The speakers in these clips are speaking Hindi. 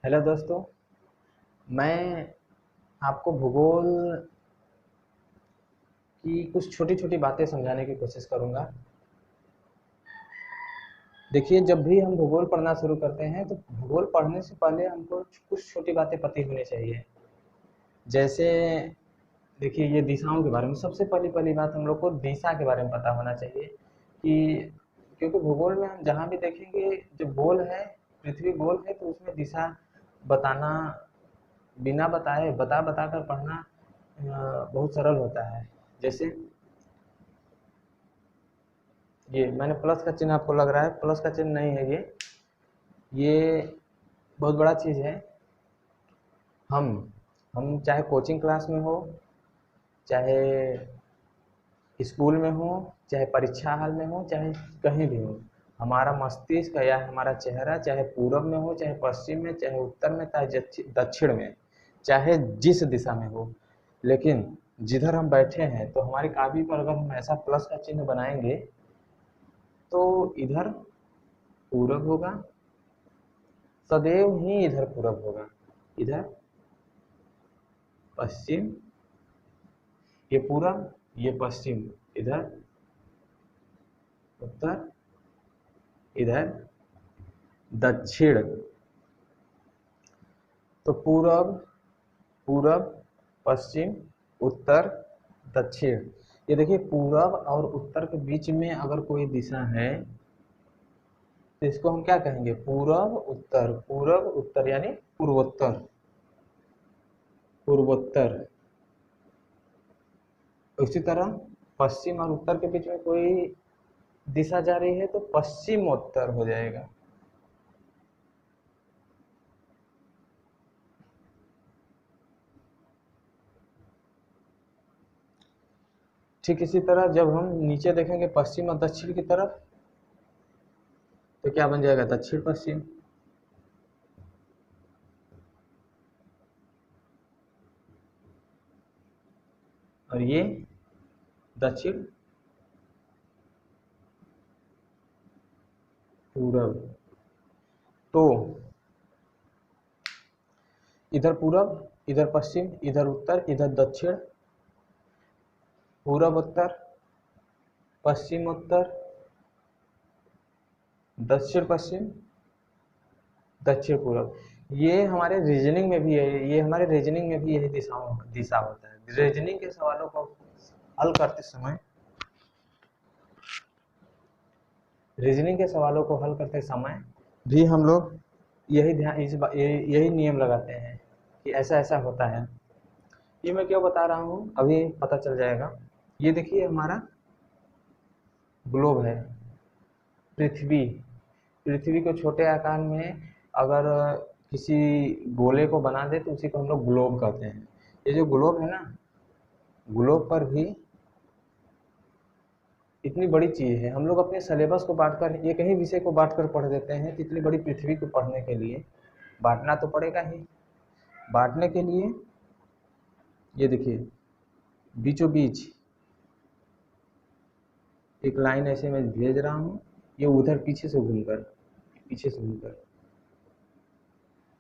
हेलो दोस्तों। मैं आपको भूगोल की कुछ छोटी छोटी बातें समझाने की कोशिश करूंगा। देखिए, जब भी हम भूगोल पढ़ना शुरू करते हैं तो भूगोल पढ़ने से पहले हमको कुछ छोटी बातें पता होनी चाहिए। जैसे देखिए, ये दिशाओं के बारे में सबसे पहली पहली बात हम लोग को दिशा के बारे में पता होना चाहिए कि क्योंकि भूगोल में हम जहाँ भी देखेंगे, जो गोल है, पृथ्वी गोल है, तो उसमें दिशा बताना बिना बताए बता बता कर पढ़ना बहुत सरल होता है। जैसे ये मैंने प्लस का चिन्ह, आपको लग रहा है प्लस का चिन्ह नहीं है, ये बहुत बड़ा चीज़ है। हम हम चाहे कोचिंग क्लास में हो, चाहे स्कूल में हो, चाहे परीक्षा हाल में हो, चाहे कहीं भी हो, हमारा मस्तिष्क या हमारा चेहरा चाहे पूरब में हो, चाहे पश्चिम में, चाहे उत्तर में, चाहे दक्षिण में, चाहे जिस दिशा में हो, लेकिन जिधर हम बैठे हैं तो हमारी कॉपी पर अगर हम ऐसा प्लस का चिन्ह बनाएंगे तो इधर पूरब होगा, सदैव ही इधर पूरब होगा, इधर पश्चिम, ये पूरब, ये पश्चिम, इधर उत्तर, इधर दक्षिण। तो पूरब, पूरब, पश्चिम, उत्तर, दक्षिण। ये देखिए, पूरब और उत्तर के बीच में अगर कोई दिशा है तो इसको हम क्या कहेंगे? पूरब उत्तर, पूरब उत्तर यानी पूर्वोत्तर, पूर्वोत्तर। उसी तरह पश्चिम और उत्तर के बीच में कोई दिशा जा रही है तो पश्चिमोत्तर हो जाएगा। ठीक इसी तरह जब हम नीचे देखेंगे पश्चिम और दक्षिण की तरफ तो क्या बन जाएगा? दक्षिण पश्चिम। और ये दक्षिण पूरब। तो इधर पूरब, इधर पश्चिम, इधर उत्तर, इधर दक्षिण, पूरब उत्तर, पश्चिम उत्तर, दक्षिण पश्चिम, दक्षिण पूरब। ये हमारे रीजनिंग में भी है, ये हमारे रीजनिंग में भी यही दिशा होता है। रीजनिंग के सवालों को हल करते समय, रीजनिंग के सवालों को हल करते समय भी हम लोग यही ध्यान यही नियम लगाते हैं कि ऐसा ऐसा होता है। ये मैं क्यों बता रहा हूँ अभी पता चल जाएगा। ये देखिए, हमारा ग्लोब है, पृथ्वी। पृथ्वी को छोटे आकार में अगर किसी गोले को बना दे तो उसी को हम लोग ग्लोब कहते हैं। ये जो ग्लोब है ना, ग्लोब पर भी इतनी बड़ी चीज़ है। हम लोग अपने सिलेबस को बांटकर, एक ही विषय को बांटकर पढ़ देते हैं। इतनी बड़ी पृथ्वी को पढ़ने के लिए बांटना तो पड़ेगा ही। बांटने के लिए ये देखिए, बीचों बीच एक लाइन ऐसे मैं भेज रहा हूँ, ये उधर पीछे से घूमकर, पीछे से घूमकर,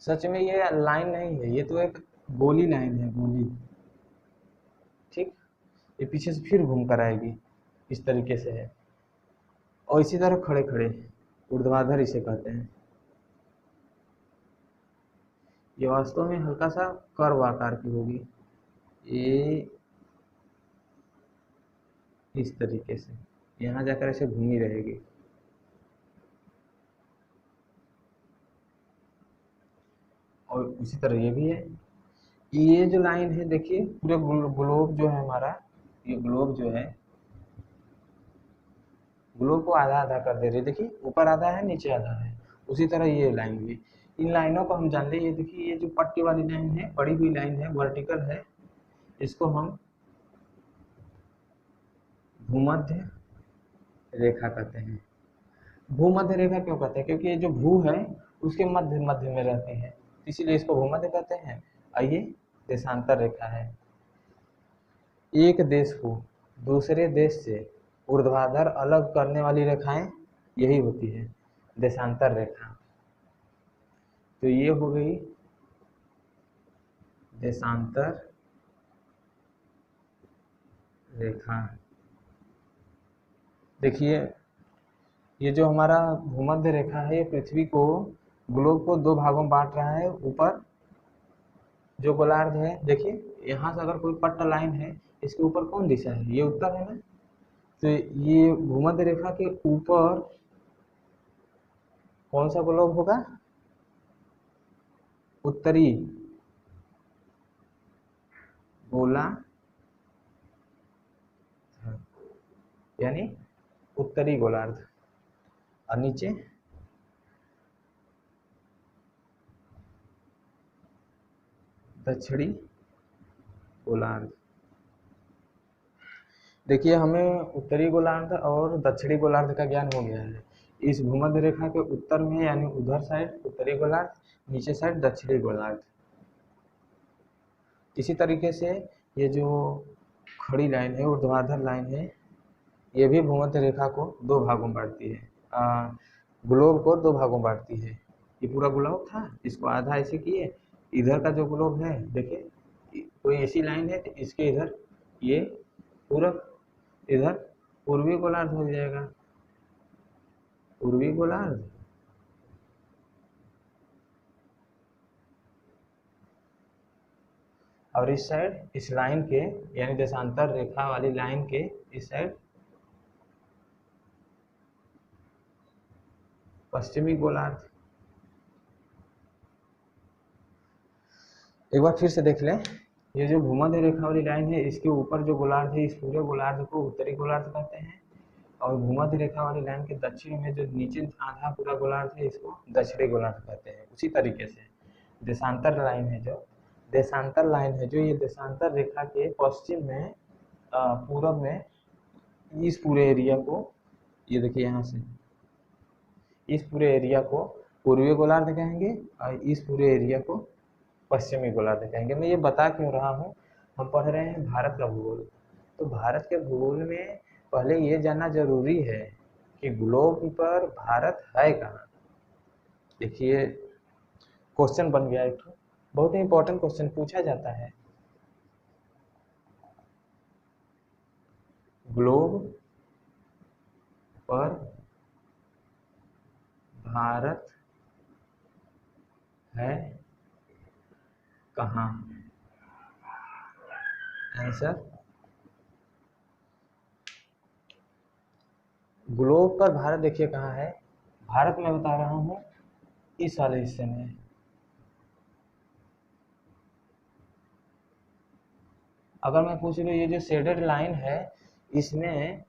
सच में ये लाइन नहीं है, ये तो एक गोली लाइन है, गोली। ठीक, ये पीछे से फिर घूम कर आएगी, इस तरीके से है। और इसी तरह खड़े खड़े, ऊर्ध्वाधर इसे कहते हैं। ये वास्तव में हल्का सा कर्व आकार की होगी, ये इस तरीके से यहाँ जाकर ऐसे घूमी रहेगी। और उसी तरह ये भी है। ये जो लाइन है देखिए, पूरे ग्लोब जो है हमारा, ये ग्लोब जो है, ग्लोब को आधा आधा कर दे रही है। देखिए, ऊपर आधा है, नीचे आधा है। उसी तरह ये लाइन भी, इन लाइनों को हम जानते हैं। ये देखिए, ये जो पट्टी वाली लाइन है, बड़ी हुई लाइन है, वर्टिकल है, इसको हम भूमध्य रेखा कहते हैं। भूमध्य रेखा क्यों कहते हैं? क्योंकि ये जो भू है उसके मध्य मध्य में रहती है, इसीलिए इसको भूमध्य कहते हैं। और ये देशांतर रेखा है। एक देश को दूसरे देश से ऊर्ध्वाधर अलग करने वाली रेखाएं यही होती है, देशांतर रेखा। तो ये हो गई देशांतर रेखा। देखिए ये जो हमारा भूमध्य रेखा है ये पृथ्वी को, ग्लोब को दो भागों में बांट रहा है। ऊपर जो गोलार्ध है, देखिए यहाँ से अगर कोई पट्ट लाइन है, इसके ऊपर कौन दिशा है, ये उत्तर है ना। तो ये भूमध्य रेखा के ऊपर कौन सा ग्लोब होगा, उत्तरी गोलार्ध, यानी उत्तरी गोलार्ध, और नीचे दक्षिणी गोलार्ध। देखिए हमें उत्तरी गोलार्ध और दक्षिणी गोलार्ध का ज्ञान हो गया है। इस भूमध्य रेखा के उत्तर में यानी उधर साइड उत्तरी गोलार्ध, नीचे साइड दक्षिणी गोलार्ध। इसी तरीके से ये जो खड़ी लाइन है, ऊर्ध्वाधर लाइन है, ये भी भूमध्य रेखा को दो भागों में बांटती है, ग्लोब को दो भागों में बांटती है। ये पूरा ग्लोब था, इसको आधा ऐसे किए, इधर का जो ग्लोब है देखिए कोई ऐसी लाइन है, इसके इधर ये पूरब, इधर पूर्वी गोलार्ध हो जाएगा, पूर्वी गोलार्ध, और इस साइड इस लाइन के यानी देशांतर रेखा वाली लाइन के इस साइड पश्चिमी गोलार्ध। एक बार फिर से देख लें, ये जो भूमध्य रेखा वाली लाइन है, इसके ऊपर जो गोलार्ध है, इस पूरे गोलार्ध को उत्तरी गोलार्ध कहते हैं, और भूमध्य रेखा वाली लाइन के दक्षिण में जो नीचे आधा पूरा गोलार्ध है, इसको दक्षिणी गोलार्ध कहते हैं। उसी तरीके से देशांतर लाइन है जो, देशांतर लाइन है जो, ये देशांतर रेखा के पश्चिम में पूरब में इस पूरे एरिया को, ये देखिए यहाँ से इस पूरे एरिया को पूर्वी गोलार्ध कहेंगे और इस पूरे एरिया को पश्चिमी गोलार्ध कहेंगे। मैं ये बता क्यों रहा हूँ, हम पढ़ रहे हैं भारत का भूगोल, तो भारत के भूगोल में पहले ये जानना जरूरी है कि ग्लोब पर भारत है कहाँ। देखिए क्वेश्चन बन गया एक, बहुत ही इंपॉर्टेंट क्वेश्चन पूछा जाता है, ग्लोब पर भारत है कहाँ। आंसर, ग्लोब पर भारत देखिए कहाँ है, भारत मैं बता रहा हूँ इस वाले हिस्से में, अगर मैं पूछ लूँ ये जो शेडेड लाइन है, इसमें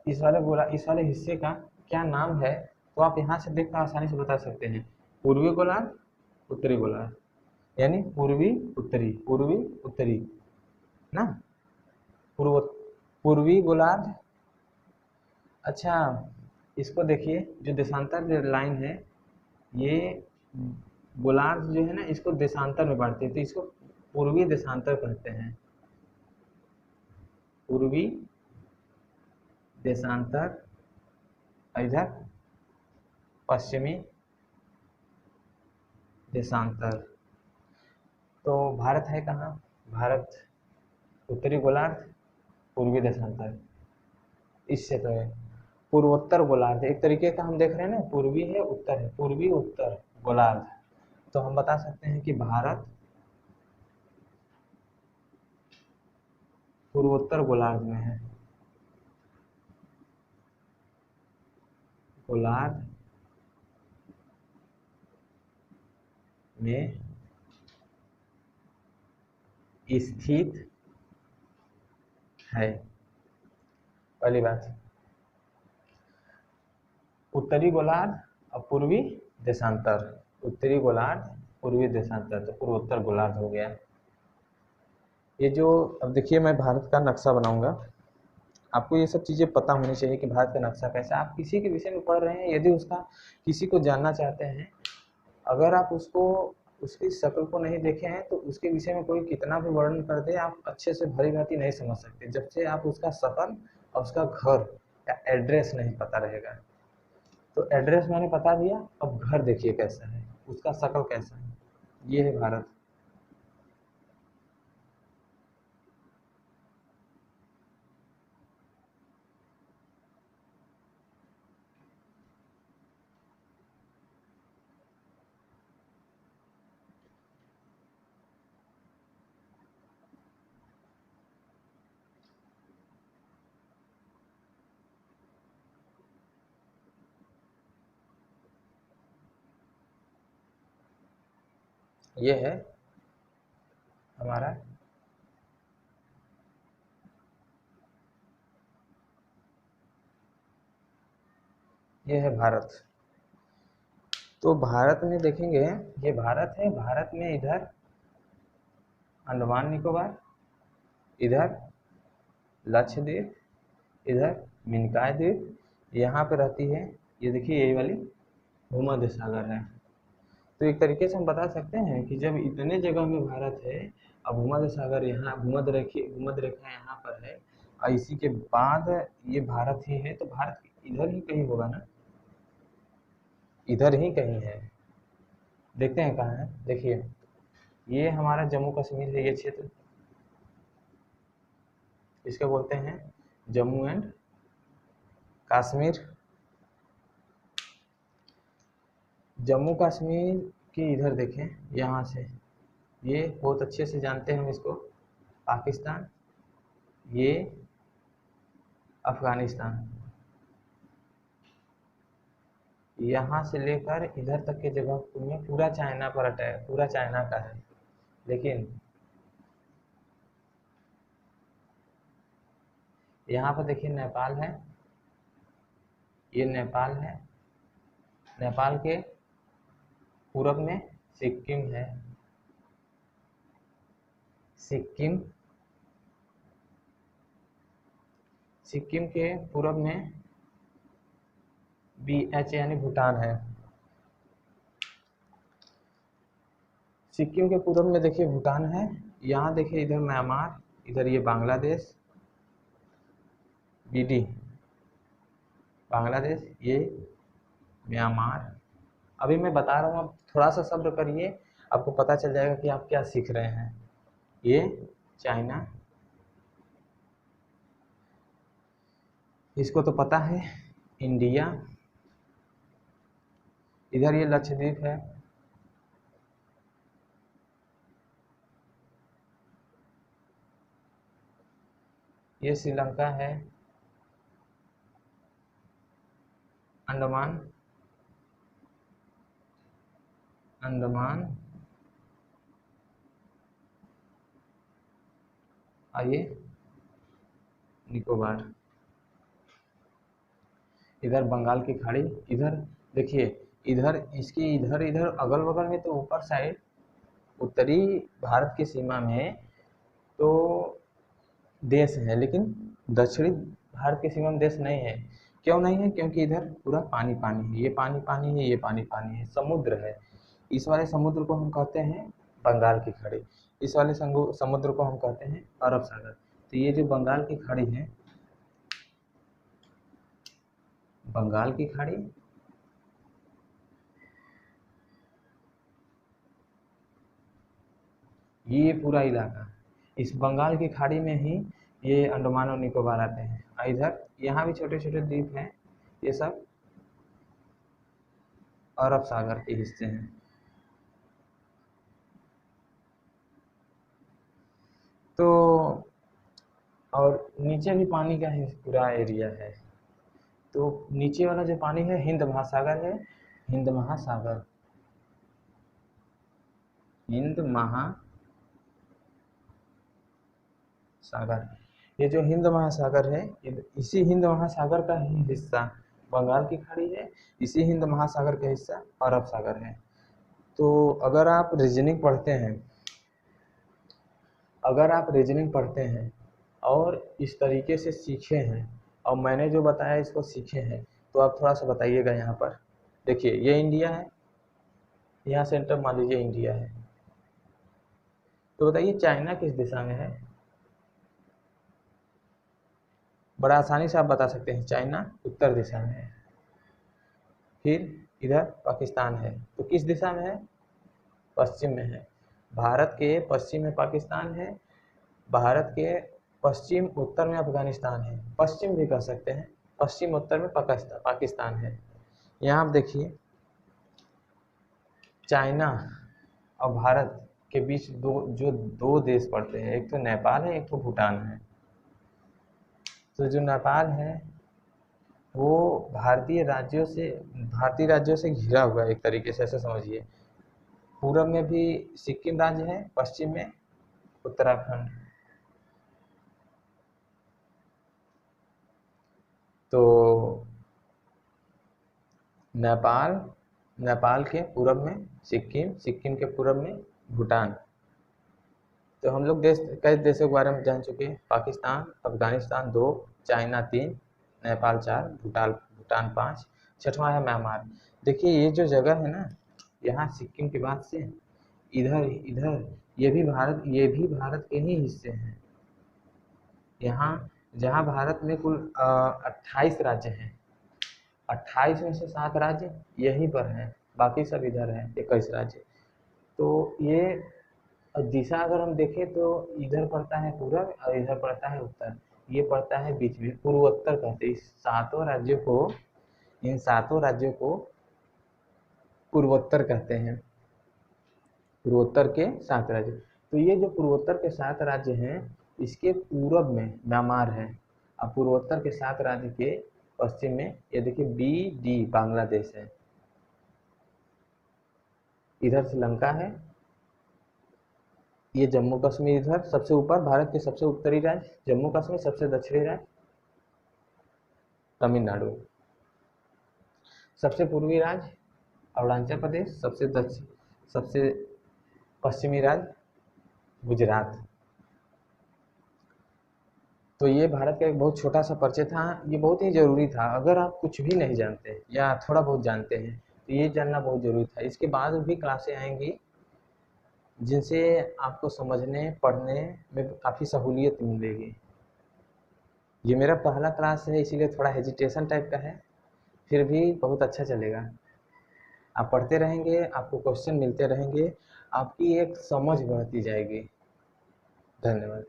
इस वाले हिस्से का क्या नाम है, तो आप यहाँ से देखकर आसानी से बता सकते हैं, पूर्वी गोलार्ध, उत्तरी गोलार्ध, यानी पूर्वी उत्तरी ना, पूर्वी गोलार्ध। अच्छा इसको देखिए, जो देशांतर लाइन है, ये गोलार्ध जो है ना, इसको देशांतर में बांटते हैं, तो इसको पूर्वी देशांतर कहते हैं, पूर्वी देशांतर, इधर पश्चिमी देशांतर। तो भारत है कहाँ, भारत उत्तरी गोलार्ध, पूर्वी देशांतर, इससे तो है पूर्वोत्तर गोलार्ध। एक तरीके का हम देख रहे हैं ना, पूर्वी है उत्तर है, पूर्वी उत्तर गोलार्ध, तो हम बता सकते हैं कि भारत पूर्वोत्तर गोलार्ध में है, गोलार्ध में स्थित है। पहली बात, उत्तरी गोलार्ध और पूर्वी देशांतर, उत्तरी गोलार्ध पूर्वी देशांतर, तो पूर्वोत्तर गोलार्ध हो गया। ये जो अब देखिए मैं भारत का नक्शा बनाऊंगा, आपको ये सब चीज़ें पता होनी चाहिए कि भारत का नक्शा कैसा, आप किसी के विषय में पढ़ रहे हैं, यदि उसका किसी को जानना चाहते हैं, अगर आप उसको उसकी शक्ल को नहीं देखे हैं तो उसके विषय में कोई कितना भी वर्णन कर दे, आप अच्छे से भली भांति नहीं समझ सकते जब से आप उसका शक्ल और उसका घर या एड्रेस नहीं पता रहेगा। तो एड्रेस मैंने बता दिया, अब घर देखिए कैसा है, उसका शक्ल कैसा है, ये है भारत। ये है हमारा ये है भारत। तो भारत में देखेंगे, ये भारत है, भारत में इधर अंडमान निकोबार, इधर लक्षद्वीप, इधर मिनकाय द्वीप, यहाँ पे रहती है, ये देखिए यही वाली भूमध्य सागर है। तो एक तरीके से हम बता सकते हैं कि जब इतने जगह में भारत है, अब भूमध्य सागर यहाँ, भूमध्य रेखा यहाँ पर है, और इसी के बाद ये भारत ही है, तो भारत इधर ही कहीं होगा ना, इधर ही कहीं है। देखते हैं कहाँ है। देखिए ये हमारा जम्मू कश्मीर है, ये क्षेत्र, इसको बोलते हैं जम्मू एंड कश्मीर। जम्मू कश्मीर की इधर देखें, यहाँ से ये बहुत अच्छे से जानते हैं हम इसको, पाकिस्तान, ये अफगानिस्तान, यहाँ से लेकर इधर तक के जगह में पूरा चाइना पर अटैक, पूरा चाइना का है। लेकिन यहाँ पर देखिए नेपाल है, ये नेपाल है, नेपाल के पूरब में सिक्किम है, सिक्किम, सिक्किम के पूरब में BH यानी भूटान है। सिक्किम के पूरब में देखिए भूटान है, यहाँ देखिए इधर म्यांमार, इधर ये बांग्लादेश, BD बांग्लादेश, ये म्यांमार। अभी मैं बता रहा हूँ, आप थोड़ा सा सब्र करिए, आपको पता चल जाएगा कि आप क्या सीख रहे हैं। ये चाइना, इसको तो पता है, इंडिया, इधर ये लक्षद्वीप है, ये श्रीलंका है, अंडमान, अंडमान, आइए निकोबार, इधर बंगाल की खाड़ी, इधर देखिए, इधर इसकी इधर इधर अगल बगल में तो ऊपर साइड उत्तरी भारत की सीमा में तो देश है, लेकिन दक्षिणी भारत की सीमा में देश नहीं है। क्यों नहीं है? क्योंकि इधर पूरा पानी पानी है, ये पानी पानी है, ये पानी पानी है, समुद्र है। इस वाले समुद्र को हम कहते हैं बंगाल की खाड़ी, इस वाले समुद्र को हम कहते हैं अरब सागर। तो ये जो बंगाल की खाड़ी है, बंगाल की खाड़ी, ये पूरा इलाका, इस बंगाल की खाड़ी में ही ये अंडमान और निकोबार आते हैं। और इधर यहाँ भी छोटे छोटे द्वीप हैं, ये सब अरब सागर के हिस्से हैं। तो और नीचे भी पानी का ही पूरा एरिया है। तो नीचे वाला जो पानी है हिंद महासागर है, हिंद महासागर, हिंद महासागर। ये जो हिंद महासागर है, इसी हिंद महासागर का ही हिस्सा बंगाल की खाड़ी है, इसी हिंद महासागर का हिस्सा अरब सागर है। तो अगर आप रीजनिंग पढ़ते हैं, अगर आप रीजनिंग पढ़ते हैं और इस तरीके से सीखे हैं और मैंने जो बताया इसको सीखे हैं, तो आप थोड़ा सा बताइएगा। यहाँ पर देखिए ये इंडिया है, यहाँ सेंटर मान लीजिए इंडिया है, तो बताइए चाइना किस दिशा में है? बड़ा आसानी से आप बता सकते हैं, चाइना उत्तर दिशा में है। फिर इधर पाकिस्तान है, तो किस दिशा में है? पश्चिम में है। भारत के पश्चिम में पाकिस्तान है, भारत के पश्चिम उत्तर में अफगानिस्तान है, पश्चिम भी कह सकते हैं, पश्चिम उत्तर में पाकिस्तान है। यहाँ आप देखिए चाइना और भारत के बीच दो देश पड़ते हैं, एक तो नेपाल है, एक तो भूटान है। तो जो नेपाल है वो भारतीय राज्यों से घिरा हुआ है, एक तरीके से ऐसे समझिए। पूरब में भी सिक्किम राज्य है, पश्चिम में उत्तराखंड। तो नेपाल, नेपाल के पूरब में सिक्किम, सिक्किम के पूरब में भूटान। तो हम लोग देश कई देशों के बारे में जान चुके हैं। पाकिस्तान, अफगानिस्तान 2, चाइना 3, नेपाल 4, भूटान 5, छठवां है म्यांमार। देखिए ये जो जगह है ना, यहाँ सिक्किम के बाद से इधर इधर ये भी भारत के ही हिस्से हैं। यहाँ जहाँ भारत में कुल 28 राज्य हैं, 28 में से 7 राज्य यहीं पर हैं, बाकी सब इधर हैं 21 राज्य। तो ये दिशा अगर हम देखें तो इधर पड़ता है पूरब और इधर पड़ता है उत्तर, ये पड़ता है बीच में, पूर्वोत्तर कहते हैं। इन सातों राज्यों को पूर्वोत्तर कहते हैं, पूर्वोत्तर के 7 राज्य। तो ये जो पूर्वोत्तर के 7 राज्य हैं, इसके पूरब में म्यांमार है, और पूर्वोत्तर के 7 राज्य के पश्चिम में ये देखिए BD बांग्लादेश है, इधर श्रीलंका है, ये जम्मू कश्मीर इधर सबसे ऊपर, भारत के सबसे उत्तरी राज्य जम्मू कश्मीर, सबसे दक्षिणी राज्य तमिलनाडु, सबसे पूर्वी राज्य अरुणाचल प्रदेश, सबसे पश्चिमी राज्य गुजरात। तो ये भारत का एक बहुत छोटा सा परिचय था, ये बहुत ही ज़रूरी था। अगर आप कुछ भी नहीं जानते या थोड़ा बहुत जानते हैं तो ये जानना बहुत ज़रूरी था। इसके बाद भी क्लासें आएंगी जिनसे आपको समझने पढ़ने में काफ़ी सहूलियत मिलेगी। ये मेरा पहला क्लास है, इसीलिए थोड़ा हेजिटेशन टाइप का है, फिर भी बहुत अच्छा चलेगा। आप पढ़ते रहेंगे, आपको क्वेश्चन मिलते रहेंगे, आपकी एक समझ बढ़ती जाएगी। धन्यवाद।